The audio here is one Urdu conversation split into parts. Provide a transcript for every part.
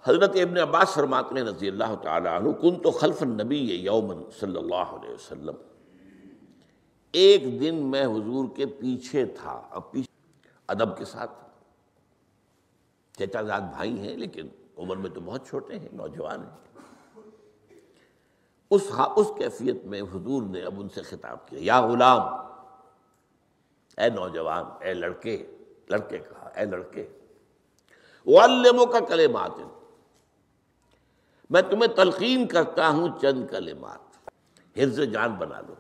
حضرت ابن عباس فرماتے ہیں رضی اللہ تعالی عنہ، کنت خلف النبی یوما صلی اللہ علیہ وسلم، ایک دن میں حضور کے پیچھے تھا. اب پیچھے ادب کے ساتھ، چچا زاد بھائی ہیں لیکن عمر میں تو بہت چھوٹے ہیں، نوجوان ہیں. اس کیفیت میں حضور نے اب ان سے خطاب کیا، یا غلام، اے نوجوان، اے لڑکے کہا، اے لڑکے، اعلمک کلمات، میں تمہیں تلقین کرتا ہوں چند کلمات، حفظ جان بنا لو.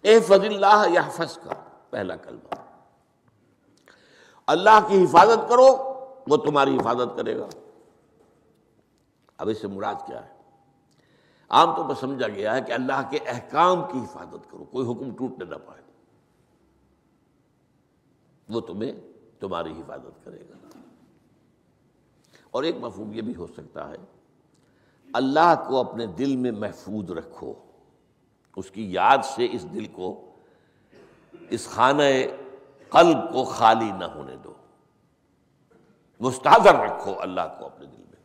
احفظ اللہ یحفظک، پہلا کلمہ، اللہ کی حفاظت کرو وہ تمہاری حفاظت کرے گا. اب اس سے مراد کیا ہے؟ عام طور پر سمجھا گیا ہے کہ اللہ کے احکام کی حفاظت کرو، کوئی حکم ٹوٹنے نہ پائے، وہ تمہاری حفاظت کرے گا. اور ایک مفہوم یہ بھی ہو سکتا ہے، اللہ کو اپنے دل میں محفوظ رکھو، اس کی یاد سے اس دل کو، اس خانہ قلب کو خالی نہ ہونے دو، مستحضر رکھو اللہ کو اپنے دل میں،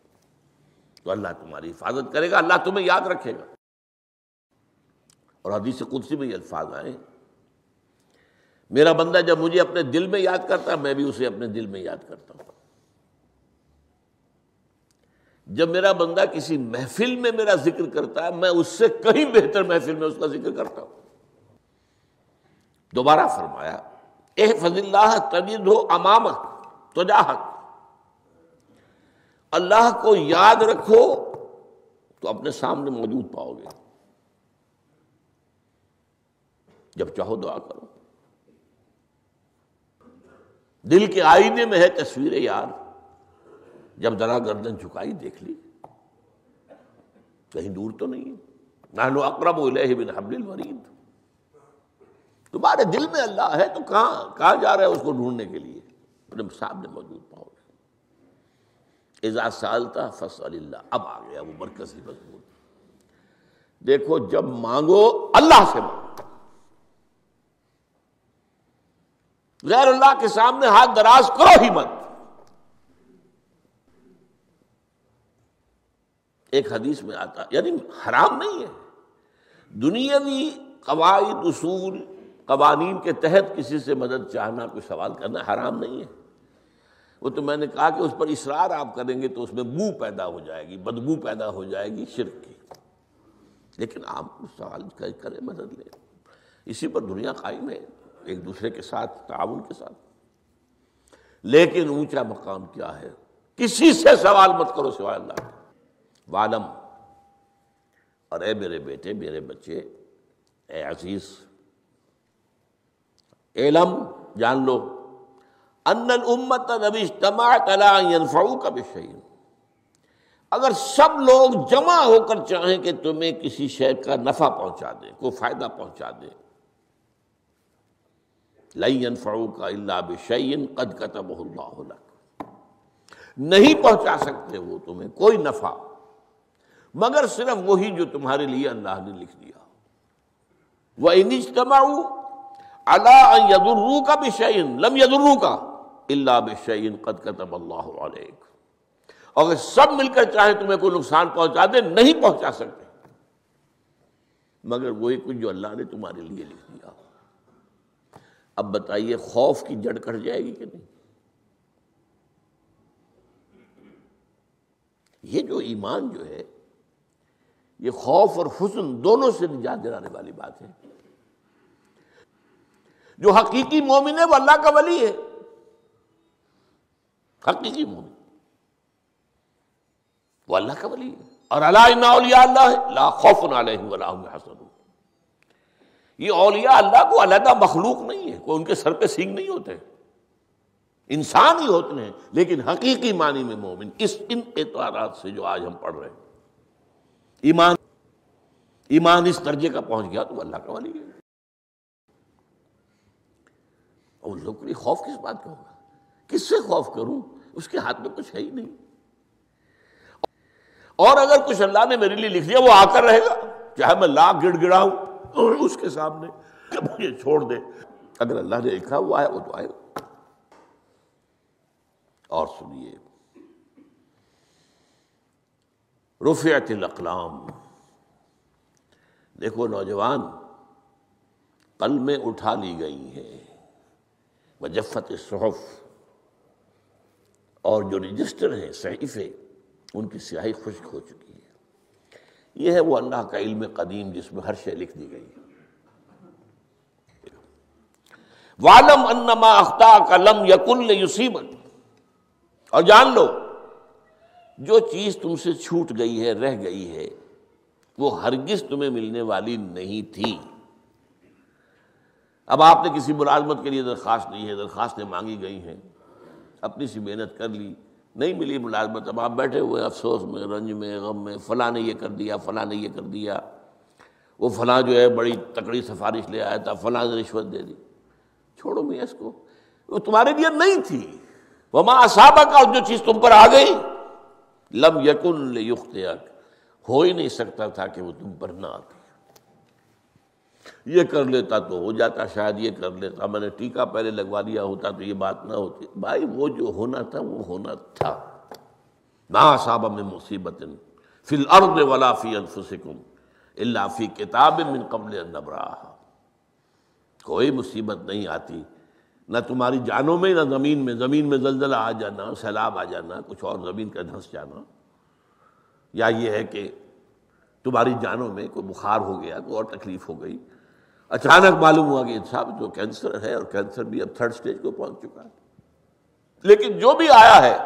تو اللہ تمہاری حفاظت کرے گا، اللہ تمہیں یاد رکھے گا. اور حدیث قدسی میں یہ الفاظ آئے، میرا بندہ جب مجھے اپنے دل میں یاد کرتا ہے میں بھی اسے اپنے دل میں یاد کرتا ہوں. جب میرا بندہ کسی محفل میں میرا ذکر کرتا ہے میں اس سے کہیں بہتر محفل میں اس کا ذکر کرتا ہوں. دوبارہ فرمایا، احفظ اللہ تجدہ امامک تجاہک، اللہ کو یاد رکھو تو اپنے سامنے موجود پاؤ گے. جب چاہو دعا کرو. دل کے آئینے میں ہے تصویر یار، جب ذرا گردن جھکائی دیکھ لی، کہیں دور تو نہیں ہے. نحن اقرب الیہ من حبل الورید، تمہارے دل میں اللہ ہے تو کہاں جا رہے ہے اس کو ڈھونڈنے کے لیے؟ اپنے سامنے موجود پاؤ گے. اذا سألت فاسأل اللہ، اب آ گیا وہ مرکزی مضمون. دیکھو جب مانگو اللہ سے مانگو، غیر اللہ کے سامنے ہاتھ دراز کرو ہی مت. ایک حدیث میں آتا، یعنی حرام نہیں ہے، دنیاوی قواعد اصول قوانین کے تحت کسی سے مدد چاہنا، کوئی سوال کرنا حرام نہیں ہے. وہ تو میں نے کہا کہ اس پر اصرار آپ کریں گے تو اس میں بو پیدا ہو جائے گی، بدبو پیدا ہو جائے گی شرک کی. لیکن آپ سوال کریں، مدد لیں، اسی پر دنیا قائم ہے، ایک دوسرے کے ساتھ تعاون کے ساتھ. لیکن اونچا مقام کیا ہے؟ کسی سے سوال مت کرو سوائے اللہ کے. وعلم، اور اے میرے بیٹے، میرے بچے، اے عزیز، علم، جان لو، ان الامت لو اجتمعت علی ان ينفعوک بشیء، اگر سب لوگ جمع ہو کر چاہیں کہ تمہیں کسی شے کا نفع پہنچا دیں، کوئی فائدہ پہنچا دیں، لن ينفعوک الا بشیء قد کتبہ اللہ لک، نہیں پہنچا سکتے وہ تمہیں کوئی نفع مگر صرف وہی جو تمہارے لیے اللہ نے لکھ دیا. وَإِنِ اجْتَمَعُوا عَلَىٰ أَن يَضُرُّوكَ بِشَيْءٍ لَمْ يَضُرُّوكَ إِلَّا بِشَيْءٍ قَدْ كَتَبَ اللَّهُ عَلَيْكَ، اگر سب مل کر چاہیں تمہیں کوئی نقصان پہنچا دے نہیں پہنچا سکتے مگر وہی کچھ جو اللہ نے تمہارے لیے لکھ دیا. اب بتائیے خوف کی جڑ کٹ جائے گی کہ نہیں؟ یہ جو ایمان جو ہے یہ خوف اور حزن دونوں سے نجات دلانے والی بات ہے. جو حقیقی مومن ہے وہ اللہ کا ولی ہے، حقیقی مومن وہ اللہ کا ولی ہے. اور الا ان اولیاء اللہ لا خوف علیہم ولا هم يحزنون، یہ اولیاء اللہ کو علیحدہ مخلوق نہیں ہے، کوئی ان کے سر پہ سینگ نہیں ہوتے، انسان ہی ہوتے ہیں، لیکن حقیقی معنی میں مومن. ان اعتبارات سے جو آج ہم پڑھ رہے ہیں، ایمان اس درجے کا پہنچ گیا تو وہ اللہ کا ولی ہے. اور لوگ کے لیے خوف کس بات کا ہوگا؟ کس سے خوف کروں؟ اس کے ہاتھ میں کچھ ہے ہی نہیں. اور اگر کچھ اللہ نے میرے لیے لکھ دیا وہ آ کر رہے گا، چاہے میں لاکھ گڑ گڑاؤں اور اس کے سامنے کہ مجھے چھوڑ دے. اگر اللہ نے لکھا وہ آئے وہ تو آئے. اور سنیے، رفعت الاقلام، دیکھو نوجوان، قلمیں اٹھا لی گئی ہیں، وجفت الصحف، اور جو رجسٹر ہیں صحیفے ان کی سیاہی خشک ہو چکی ہے۔ یہ ہے وہ اللہ کا علم قدیم جس میں ہر شے لکھ دی گئی ہے۔ وَاعْلَمْ أَنَّمَا أَخْطَأَكَ لَمْ يَكُنْ لِيُصِيبَكَ، اور جان لو جو چیز تم سے چھوٹ گئی ہے، رہ گئی ہے، وہ ہرگز تمہیں ملنے والی نہیں تھی۔ اب آپ نے کسی ملازمت کے لیے درخواست دی ہے، درخواستیں مانگی گئی ہیں، اپنی سی محنت کر لی، نہیں ملی ملازمت، اب آپ بیٹھے ہوئے افسوس میں، رنج میں، غم میں، فلاں نے یہ کر دیا، فلاں نے یہ کر دیا، وہ فلاں جو ہے بڑی تکڑی سفارش لے آیا تھا، فلاں نے رشوت دے دی۔ چھوڑو میاں اس کو، وہ تمہارے لیے نہیں تھی۔ وما اصابک، اور جو چیز تم پر آ گئی، لم یکن لیخطئک، ہو ہی نہیں سکتا تھا کہ وہ تم پر نہ آتی۔ یہ کر لیتا تو ہو جاتا، شاید یہ کر لیتا، میں نے ٹیکا پہلے لگوا دیا ہوتا تو یہ بات نہ ہوتی۔ بھائی وہ جو ہونا تھا وہ ہونا تھا۔ ما اصاب من مصیبت فی الارض ولا فی انفسکم الا فی کتاب من قبل ان نبرأھا، کوئی مصیبت نہیں آتی نہ تمہاری جانوں میں نہ زمین میں، زمین میں زلزلہ آ جانا، سیلاب آ جانا، کچھ اور زمین کا دھنس جانا، یا یہ ہے کہ تمہاری جانوں میں کوئی بخار ہو گیا، کوئی اور تکلیف ہو گئی، اچانک معلوم ہوا کہ صاحب جو کینسر ہے، اور کینسر بھی اب 3rd سٹیج کو پہنچ چکا ہے۔ لیکن جو بھی آیا ہے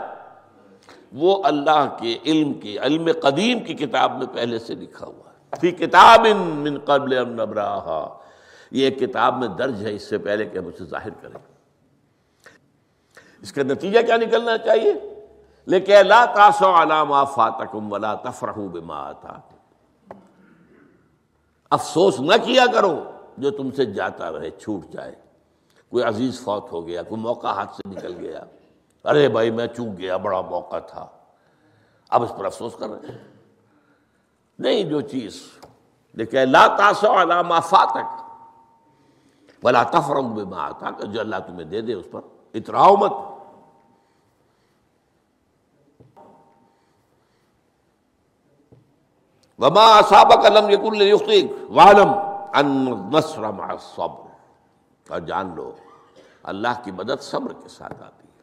وہ اللہ کے علم قدیم کی کتاب میں پہلے سے لکھا ہوا ہے، فی کتاب من قبل ان نبرأھا، یہ ایک کتاب میں درج ہے اس سے پہلے کہ ہم اسے ظاہر کریں۔ اس کا نتیجہ کیا نکلنا چاہیے؟ لیکن لا تاسوا علی ما فاتکم ولا تفرحوا بما آتاکم، افسوس نہ کیا کرو جو تم سے جاتا رہے، چھوٹ جائے، کوئی عزیز فوت ہو گیا، کوئی موقع ہاتھ سے نکل گیا، ارے بھائی میں چوک گیا، بڑا موقع تھا، اب اس پر افسوس کر رہے ہیں۔ نہیں، جو چیز، لیکن لا تاسوا علی ما فاتک ولا تفرحوا بما آتاک، جو اللہ تمہیں دے دے اس پر اتراؤ مت۔ وما اصابک لم یکن لیخطئک واعلم ان النصر مع الصبر، اور جان لو اللہ کی مدد صبر کے ساتھ آتی ہے۔